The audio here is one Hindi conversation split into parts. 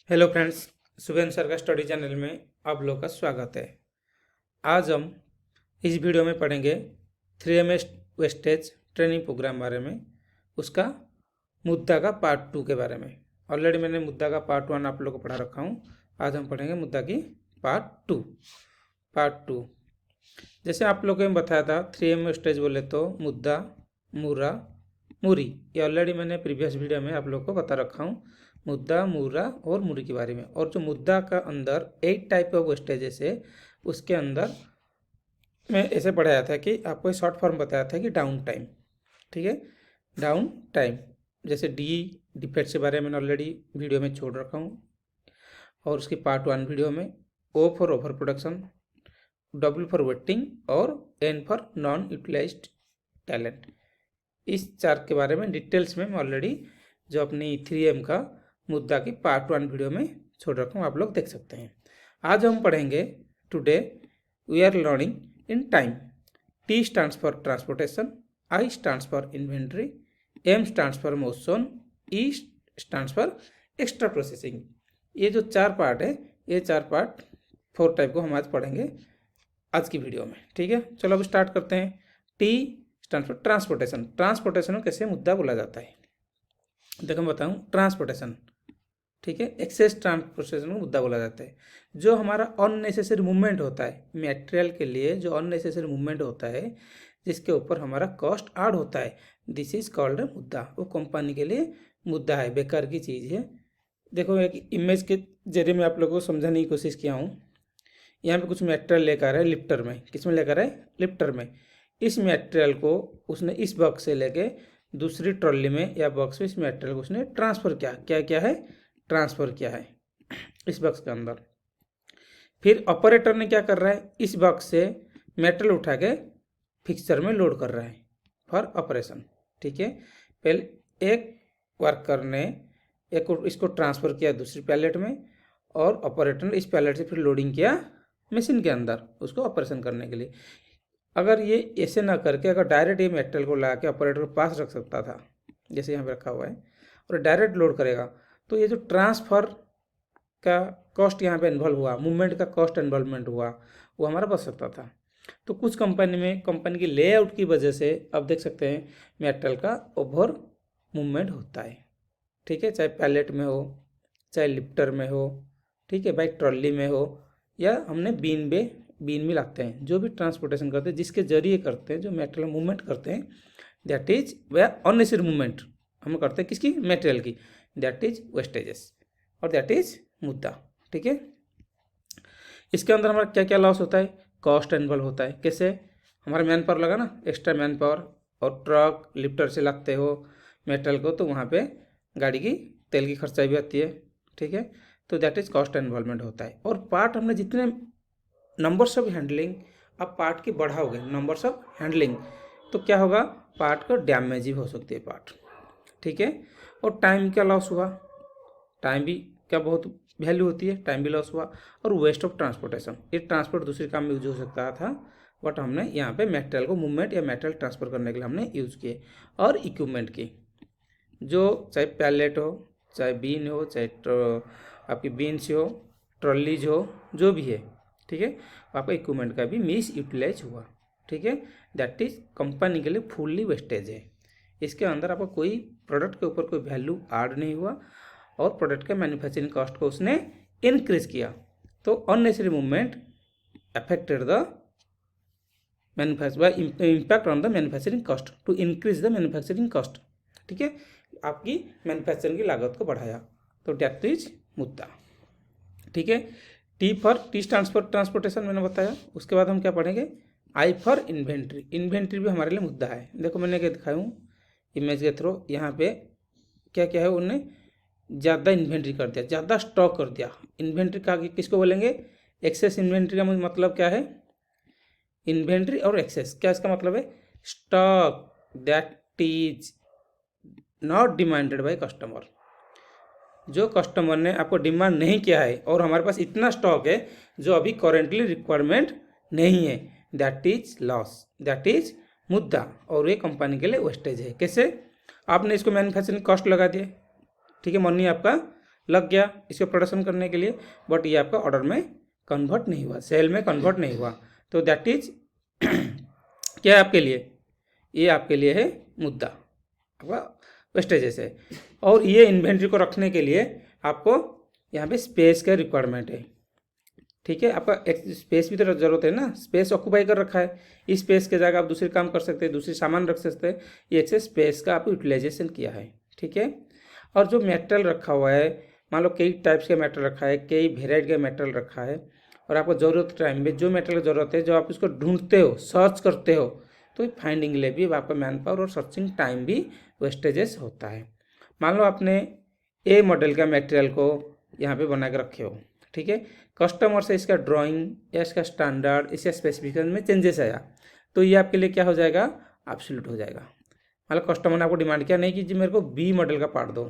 हेलो फ्रेंड्स, शुभेन सर का स्टडी चैनल में आप लोग का स्वागत है। आज हम इस वीडियो में पढ़ेंगे 3M वेस्टेज ट्रेनिंग प्रोग्राम बारे में, उसका मुद्दा का पार्ट 2 के बारे में। ऑलरेडी मैंने मुद्दा का पार्ट 1 आप लोग को पढ़ा रखा हूँ। आज हम पढ़ेंगे मुद्दा की पार्ट टू। जैसे आप लोगों को बताया था 3M वेस्टेज बोले तो मुद्दा, मूरा, मूरी। ये ऑलरेडी मैंने प्रीवियस वीडियो में आप लोग को बता रखा हूँ, मुद्दा, मूरा और मूरी के बारे में। और जो मुद्दा का अंदर 8 टाइप ऑफ वेस्टेजेस है, उसके अंदर मैं ऐसे पढ़ाया था कि आपको शॉर्ट फॉर्म बताया था कि डाउन टाइम। ठीक है, डाउन टाइम। जैसे डिफेक्ट्स के बारे में ऑलरेडी वीडियो में छोड़ रखा हूँ, और उसकी पार्ट 1 वीडियो में O for over production, W for waiting और N for non utilized talent. इस चार के बारे में डिटेल्स में मैं ऑलरेडी जो अपनी 3M का मुद्दा की पार्ट 1 वीडियो में छोड़ रखा हूँ, आप लोग देख सकते हैं। आज हम पढ़ेंगे today we are learning in time. T stands for transportation, I stands for inventory, M stands for motion, E stands for extra processing. ये जो चार पार्ट है, ये चार पार्ट 4 टाइप को हम आज पढ़ेंगे आज की वीडियो में। ठीक है, चलो अब स्टार्ट करते हैं। T stand for transportation. Transportation को कैसे मुद्दा बोला जाता है, देखो मैं बताऊँ। ट्रांसपोर्टेशन, ठीक है, एक्सेस ट्रांसपोर्टेशन को मुद्दा बोला जाता है। जो हमारा अननेसेसरी मूवमेंट होता है मटेरियल के लिए, जो अननेसेसरी मूवमेंट होता है जिसके ऊपर हमारा कॉस्ट ऐड होता है, दिस इज कॉल्ड मुद्दा। वो कंपनी के लिए मुद्दा है, बेकार की चीज़ है। देखो एक इमेज के जरिए मैं आप लोगों को समझाने की कोशिश किया हूँ। यहाँ पे कुछ मटेरियल लेकर है लिफ्टर में। किस में लेकर है? लिफ्टर में। इस मटेरियल को उसने इस बॉक्स से लेके दूसरी ट्रॉली में या बॉक्स में इस मटेरियल को उसने ट्रांसफ़र किया। क्या क्या है? ट्रांसफ़र किया है इस बॉक्स के अंदर। फिर ऑपरेटर ने क्या कर रहा है? इस बॉक्स से मटेरियल उठा के फिक्सचर में लोड कर रहा है फॉर ऑपरेशन। ठीक है, पहले एक वर्कर ने इसको ट्रांसफ़र किया दूसरी पैलेट में, और ऑपरेटर ने इस पैलेट से फिर लोडिंग किया मशीन के अंदर उसको ऑपरेशन करने के लिए। अगर ये ऐसे ना करके अगर डायरेक्ट ये मेटल को ला के ऑपरेटर के पास रख सकता था, जैसे यहाँ पे रखा हुआ है, और डायरेक्ट लोड करेगा, तो ये जो ट्रांसफ़र का कॉस्ट यहाँ पे इन्वॉल्व हुआ, मूवमेंट का कॉस्ट इन्वॉल्वमेंट हुआ, वो हमारा बच सकता था। तो कुछ कंपनी की लेआउट की वजह से अब देख सकते हैं मेटल का ओवर मूवमेंट होता है। ठीक है, चाहे पैलेट में हो, चाहे लिफ्टर में हो, ठीक है भाई, ट्रॉली में हो, या हमने बीन में लाते हैं, जो भी ट्रांसपोर्टेशन करते हैं, जिसके जरिए करते हैं, जो मेटेरियल मूवमेंट करते हैं, that is way unnecessary movement हम करते हैं किसकी? मेटेरियल की। दैट इज वेस्टेजेस और दैट इज मुद्दा। ठीक है, इसके अंदर हमारा क्या क्या लॉस होता है? कॉस्ट इन्वॉल्व होता है। कैसे? हमारा मैन पावर लगा ना, एक्स्ट्रा मैन पावर, और ट्रक लिफ्टर से लाते हो मेटल को, तो वहाँ पे गाड़ी की तेल की खर्चाई भी आती है। ठीक है, तो दैट इज कॉस्ट इन्वॉल्वमेंट होता है। और पार्ट हमने जितने नंबर्स ऑफ हैंडलिंग, अब पार्ट की बढ़ाओगे नंबर्स ऑफ हैंडलिंग, तो क्या होगा? पार्ट को डैमेज भी हो सकती है पार्ट। ठीक है, और टाइम क्या लॉस हुआ? टाइम भी क्या बहुत वैल्यू होती है, टाइम भी लॉस हुआ। और वेस्ट ऑफ ट्रांसपोर्टेशन, ये ट्रांसपोर्ट दूसरे काम में यूज हो सकता था, बट हमने यहाँ पे मेटेरियल को मूवमेंट या मेटेरियल ट्रांसफर करने के लिए हमने यूज़ किए। और इक्विपमेंट की, जो चाहे पैलेट हो, चाहे बीन हो, चाहे आपकी बीन्स हो, ट्रॉलीज हो, जो भी है, ठीक है, आपका इक्विपमेंट का भी मिस यूटिलाइज हुआ। ठीक है, दैट इज कंपनी के लिए फुल्ली वेस्टेज है। इसके अंदर आपका कोई प्रोडक्ट के ऊपर कोई वैल्यू ऐड नहीं हुआ, और प्रोडक्ट के मैन्युफैक्चरिंग कॉस्ट को उसने इंक्रीज किया। तो unnecessary movement affected the manufacture impact on the manufacturing cost to increase the manufacturing cost. ठीक है, आपकी मैन्युफैक्चरिंग की लागत को बढ़ाया, तो दैट इज मुद्दा। ठीक है, टी स्टैंड्स फॉर ट्रांसपोर्टेशन मैंने बताया। उसके बाद हम क्या पढ़ेंगे? I for inventory. इन्वेंट्री भी हमारे लिए मुद्दा है। देखो मैंने क्या दिखाया हूँ इमेज के थ्रू, यहाँ पे क्या क्या है, उन्होंने ज़्यादा इन्वेंट्री कर दिया, ज़्यादा स्टॉक कर दिया। इन्वेंट्री का किसको बोलेंगे? एक्सेस इन्वेंट्री का मतलब क्या है? इन्वेंट्री और एक्सेस, क्या इसका मतलब है? Stock that is not demanded by customer. जो कस्टमर ने आपको डिमांड नहीं किया है, और हमारे पास इतना स्टॉक है जो अभी करेंटली रिक्वायरमेंट नहीं है, that is loss, that is मुद्दा। और ये कंपनी के लिए वेस्टेज है। कैसे? आपने इसको मैन्युफैक्चरिंग कॉस्ट लगा दिए, ठीक है, मनी आपका लग गया इसको प्रोडक्शन करने के लिए, बट ये आपका ऑर्डर में कन्वर्ट नहीं हुआ, सेल में कन्वर्ट नहीं हुआ, तो दैट इज क्या है आपके लिए, ये आपके लिए है मुद्दा, आपका वेस्टेजेस है। और ये इन्वेंट्री को रखने के लिए आपको यहाँ पे स्पेस का रिक्वायरमेंट है, ठीक है। आपका एक स्पेस भी तो जरूरत है ना, स्पेस ऑक्यूपाई कर रखा है, इस स्पेस के जगह आप दूसरे काम कर सकते हैं, दूसरी सामान रख सकते हैं, ये एक्सेस स्पेस का आप यूटिलाइजेशन किया है, ठीक है। और जो मेटल रखा हुआ है, मान लो कई टाइप्स का मेटल रखा है, कई वेराइटी का मेटल रखा है, और आपको ज़रूरत टाइम में जो मेटल की ज़रूरत है, जो आप इसको ढूंढते हो, सर्च करते हो, तो फाइंडिंग के लिए भी आपका मैन पावर और सर्चिंग टाइम भी वेस्टेजेस होता है। मान लो आपने ए मॉडल का मटेरियल को यहाँ पे बना के रखे हो, ठीक है, कस्टमर से इसका ड्राइंग या इसका स्टैंडर्ड, इसका स्पेसिफिकेशन में चेंजेस आया, तो ये आपके लिए क्या हो जाएगा, एब्सोल्यूट हो जाएगा। मतलब कस्टमर ने आपको डिमांड किया नहीं कि जी मेरे को बी मॉडल का पार्ट दो,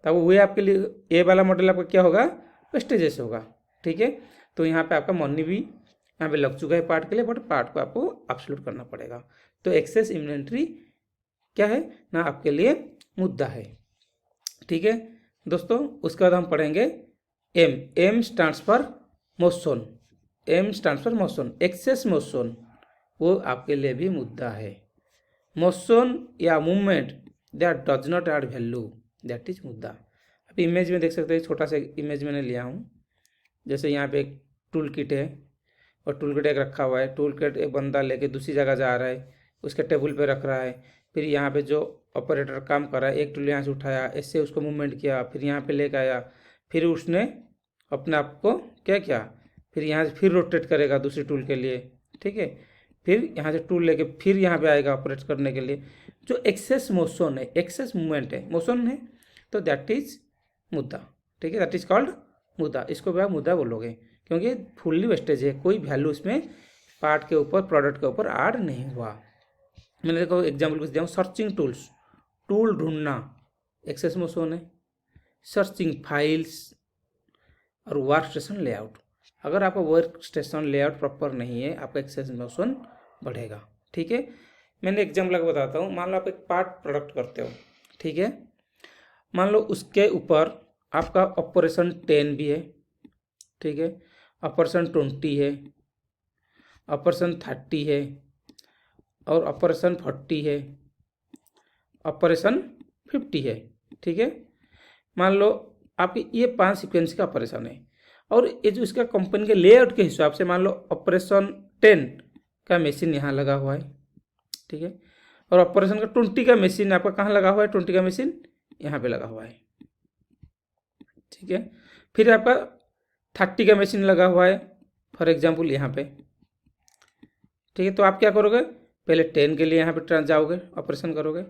तब वो आपके लिए ए वाला मॉडल आपका क्या होगा, वेस्टेजेस होगा, ठीक है। तो यहाँ पे आपका मनी भी यहाँ पे लग चुका है पार्ट के लिए, बट पार्ट को आपको एब्सोल्यूट करना पड़ेगा। तो एक्सेस इन्वेंट्री क्या है ना, आपके लिए मुद्दा है, ठीक है दोस्तों। उसके बाद हम पढ़ेंगे M. M stands for motion, M stands for motion, excess motion, वो आपके लिए भी मुद्दा है। मोशन या movement that does not add value, that is मुद्दा। आप इमेज में देख सकते हैं, छोटा सा इमेज मैंने लिया हूँ, जैसे यहाँ पे एक टूल किट है और टूल किट एक रखा हुआ है, टूल किट एक बंदा लेके दूसरी जगह जा रहा है, उसके टेबल पे रख रहा है, फिर यहाँ पे जो ऑपरेटर काम कर रहा है, एक टूल यहाँ से उठाया, इससे उसको मूवमेंट किया, फिर यहाँ पे लेके आया, फिर उसने अपने आप को क्या किया, फिर यहाँ से फिर रोटेट करेगा दूसरी टूल के लिए, ठीक है, फिर यहाँ से टूल लेके फिर यहाँ पे आएगा ऑपरेट करने के लिए। जो एक्सेस मोशन है, एक्सेस मूवमेंट है, मोशन है, तो दैट इज मुद्दा, ठीक है, दैट इज कॉल्ड मुद्दा। इसको भी आप मुद्दा बोलोगे, क्योंकि फुल्ली वेस्टेज है, कोई वैल्यू इसमें पार्ट के ऊपर, प्रोडक्ट के ऊपर ऐड नहीं हुआ। मैंने देखो एग्जाम्पल कुछ दिया हूँ, सर्चिंग टूल्स, टूल ढूंढना एक्सेस मोशन है, सर्चिंग फाइल्स और वर्क स्टेशन लेआउट। अगर आपका वर्क स्टेशन लेआउट प्रॉपर नहीं है, आपका एक्सेस मोशन बढ़ेगा, ठीक है। मैंने एग्जाम्पल लगा बताता हूँ, मान लो आप एक पार्ट प्रोडक्ट करते हो, ठीक है, मान लो उसके ऊपर आपका ऑपरेशन 10 भी है, ठीक है, ऑपरेशन 20 है, ऑपरेशन 30 है, और ऑपरेशन 40 है, ऑपरेशन 50 है, ठीक है। मान लो आपके ये 5 सीक्वेंस का ऑपरेशन है, और ये जो इसका कंपनी के लेआउट के हिसाब से मान लो ऑपरेशन 10 का मशीन यहाँ लगा हुआ है, ठीक है, और ऑपरेशन का 20 का मशीन आपका कहाँ लगा हुआ है, 20 का मशीन यहाँ पे लगा हुआ है, ठीक है। फिर आपका 30 का मशीन लगा हुआ है, फॉर एग्जाम्पल यहाँ पे, ठीक है। तो आप क्या करोगे, पहले 10 के लिए यहाँ पे जाओगे, ऑपरेशन करोगे,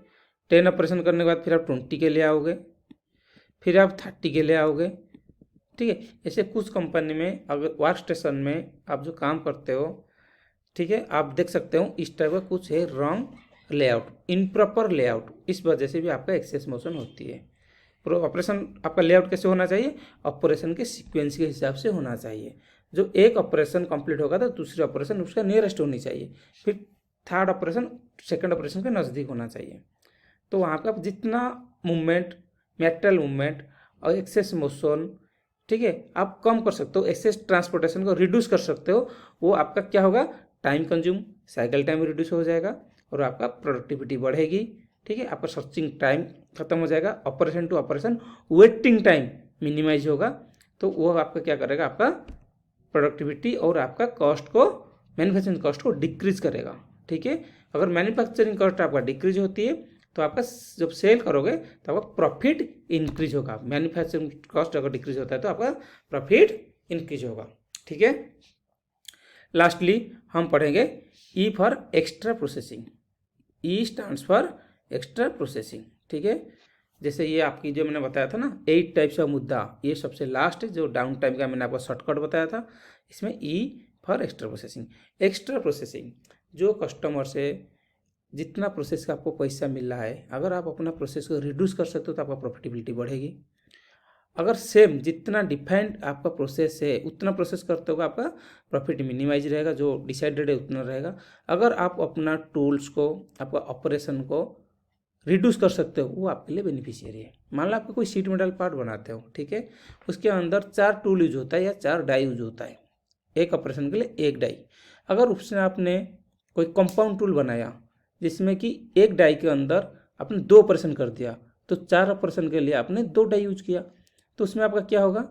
10 ऑपरेशन करने के बाद फिर आप 20 के लिए आओगे, फिर आप 30 के लिए आओगे, ठीक है। ऐसे कुछ कंपनी में अगर वर्क स्टेशन में आप जो काम करते हो, ठीक है, आप देख सकते हो इस टाइप का कुछ है रॉन्ग लेआउट, इनप्रॉपर लेआउट, इस वजह से भी आपका एक्सेस मोशन होती है। ऑपरेशन आपका लेआउट कैसे होना चाहिए, ऑपरेशन के सीक्वेंस के हिसाब से होना चाहिए। जो एक ऑपरेशन कंप्लीट होगा तो दूसरी ऑपरेशन उसका नियरेस्ट होनी चाहिए, फिर थर्ड ऑपरेशन सेकंड ऑपरेशन के नज़दीक होना चाहिए। तो वहाँ का जितना मूवमेंट, मेटल मूवमेंट और एक्सेस मोशन, ठीक है, आप कम कर सकते हो, एक्सेस ट्रांसपोर्टेशन को रिड्यूस कर सकते हो, वो आपका क्या होगा, time consume, cycle time reduce हो जाएगा और आपका प्रोडक्टिविटी बढ़ेगी, ठीक है। आपका सर्चिंग टाइम खत्म हो जाएगा, operation to operation waiting time minimize होगा, तो वो आपका क्या करेगा, आपका प्रोडक्टिविटी और आपका कॉस्ट को, मैन्युफैक्चरिंग कॉस्ट को डिक्रीज करेगा, ठीक है। अगर मैन्युफैक्चरिंग कॉस्ट आपका डिक्रीज होती है तो आपका जब सेल करोगे तो आपका प्रॉफिट इंक्रीज होगा। मैन्युफैक्चरिंग कॉस्ट अगर डिक्रीज होता है तो आपका प्रॉफिट इंक्रीज होगा, ठीक है। लास्टली हम पढ़ेंगे E for extra processing. E stands for extra processing, ठीक है। जैसे ये आपकी जो मैंने बताया था ना 8 टाइप्स का मुद्दा, ये सबसे लास्ट है, जो डाउन टाइम का मैंने आपको शॉर्टकट बताया था, इसमें E for extra processing. Extra processing जो कस्टमर से जितना प्रोसेस का आपको पैसा मिल रहा है, अगर आप अपना प्रोसेस को रिड्यूस कर सकते हो तो आपका प्रॉफिटेबिलिटी बढ़ेगी। अगर सेम जितना डिफाइंड आपका प्रोसेस है उतना प्रोसेस करते हो आपका प्रॉफिट मिनिमाइज रहेगा, जो डिसाइडेड है उतना रहेगा। अगर आप अपना टूल्स को, आपका ऑपरेशन को रिड्यूस कर सकते हो, वो आपके लिए बेनिफिशियरी है। मान लो आपको कोई शीट मेटल पार्ट बनाते हो, ठीक है, उसके अंदर 4 टूल यूज होता है या 4 डाई यूज होता है, एक ऑपरेशन के लिए एक डाई। अगर उसमें आपने कोई कंपाउंड टूल बनाया जिसमें कि एक डाई के अंदर आपने 2 ऑपरेशन कर दिया, तो 4 ऑपरेशन के लिए आपने 2 डाई यूज किया, तो उसमें आपका क्या होगा,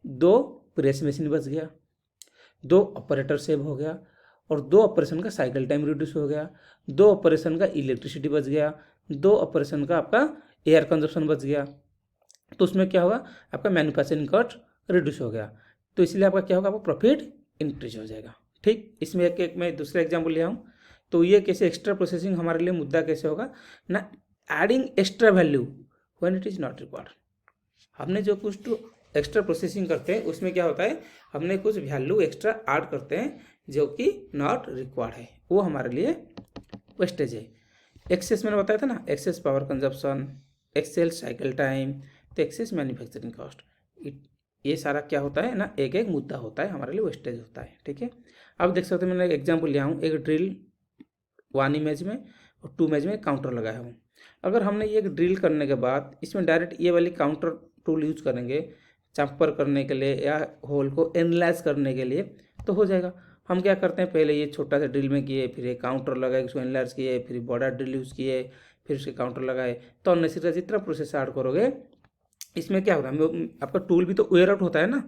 2 प्रेस मशीन बच गया, 2 ऑपरेटर सेव हो गया, और 2 ऑपरेशन का साइकिल टाइम रिड्यूस हो गया, 2 ऑपरेशन का इलेक्ट्रिसिटी बच गया, 2 ऑपरेशन का आपका एयर कंजप्शन बच गया। तो उसमें क्या होगा, आपका मैन्युफैक्चरिंग कॉस्ट रिड्यूस हो गया, तो इसलिए आपका क्या होगा, आपका प्रॉफिट इंक्रीज हो जाएगा। ठीक, इसमें एक मैं दूसरा एग्जाम्पल ले आऊँ, तो ये कैसे एक्स्ट्रा प्रोसेसिंग हमारे लिए मुद्दा कैसे होगा ना, adding extra value when it is not required. हमने जो कुछ एक्स्ट्रा प्रोसेसिंग करते हैं उसमें क्या होता है, हमने कुछ वैल्यू एक्स्ट्रा ऐड करते हैं जो कि नॉट रिक्वायर्ड है, वो हमारे लिए वेस्टेज है। एक्सेस मैंने बताया था ना, excess power consumption, excess cycle time, तो एक्सेस मैन्युफैक्चरिंग कॉस्ट, ये सारा क्या होता है ना, एक एक मुद्दा होता है हमारे लिए, वेस्टेज होता है। ठीक है, अब देख सकते हो मैंने एक एग्जाम्पल लिया हूँ, एक ड्रिल 1 इमेज में और 2 इमेज में काउंटर लगाया हूँ। अगर हमने ये ड्रिल करने के बाद इसमें डायरेक्ट ये वाली काउंटर टूल यूज करेंगे चैम्पर करने के लिए या होल को एनालाइज करने के लिए, तो हो जाएगा। हम क्या करते हैं, पहले ये छोटा सा ड्रिल में किए, फिर ये काउंटर लगाए, उसको एनालाइज किए, फिर बड़ा ड्रिल यूज़ किए, फिर उसके काउंटर लगाए, तो अननेसेसरी जितना प्रोसेस ऐड करोगे इसमें क्या होता है, आपका टूल भी तो वेयर आउट होता है ना,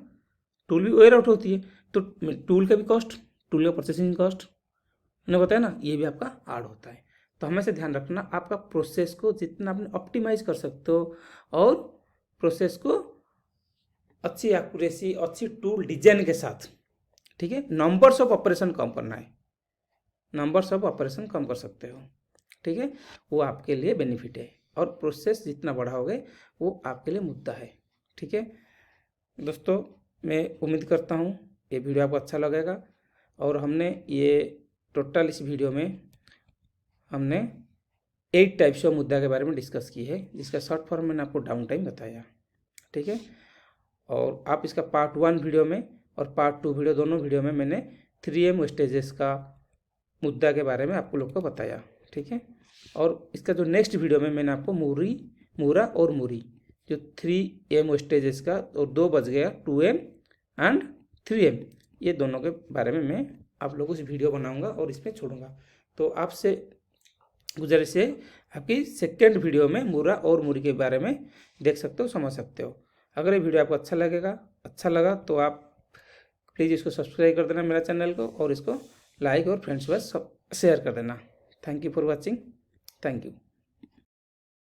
टूल भी वेयर आउट होती है, तो टूल का भी कॉस्ट, टूल का प्रोसेसिंग कॉस्ट ने बताया ना, ये भी आपका ऐड होता है। तो हमेशा ध्यान रखना, आपका प्रोसेस को जितना आपने ऑप्टिमाइज कर सकते हो और प्रोसेस को अच्छी एक्यूरेसी, अच्छी टूल डिजाइन के साथ, ठीक है, नंबर्स ऑफ ऑपरेशन कम करना है, नंबर्स ऑफ ऑपरेशन कम कर सकते हो, ठीक है, वो आपके लिए बेनिफिट है। और प्रोसेस जितना बढ़ाओगे वो आपके लिए मुद्दा है। ठीक है दोस्तों, मैं उम्मीद करता हूँ ये वीडियो आपको अच्छा लगेगा, और हमने ये टोटल इस वीडियो में हमने 8 टाइप्स ऑफ मुद्दा के बारे में डिस्कस की है, जिसका शॉर्ट फॉर्म मैंने आपको डाउन टाइम बताया। ठीक है, और आप इसका पार्ट 1 वीडियो में और पार्ट 2 वीडियो, दोनों वीडियो में मैंने 3M स्टेजेस का मुद्दा के बारे में आपको लोग को बताया। ठीक है, और इसका जो नेक्स्ट वीडियो में मैंने आपको मूरा और मुरी, जो 3M स्टेजेस का, और 2 बच गया 2M एंड 3M, ये दोनों के बारे में मैं आप लोगों से वीडियो बनाऊंगा और इसमें छोड़ूंगा। तो आपसे गुजारिश है, आपकी सेकेंड वीडियो में मूरा और मुरी के बारे में देख सकते हो, समझ सकते हो। अगर ये वीडियो आपको अच्छा लगा तो आप प्लीज़ इसको सब्सक्राइब कर देना मेरा चैनल को, और इसको लाइक और फ्रेंड्स के साथ शेयर कर देना। Thank you for watching, thank you.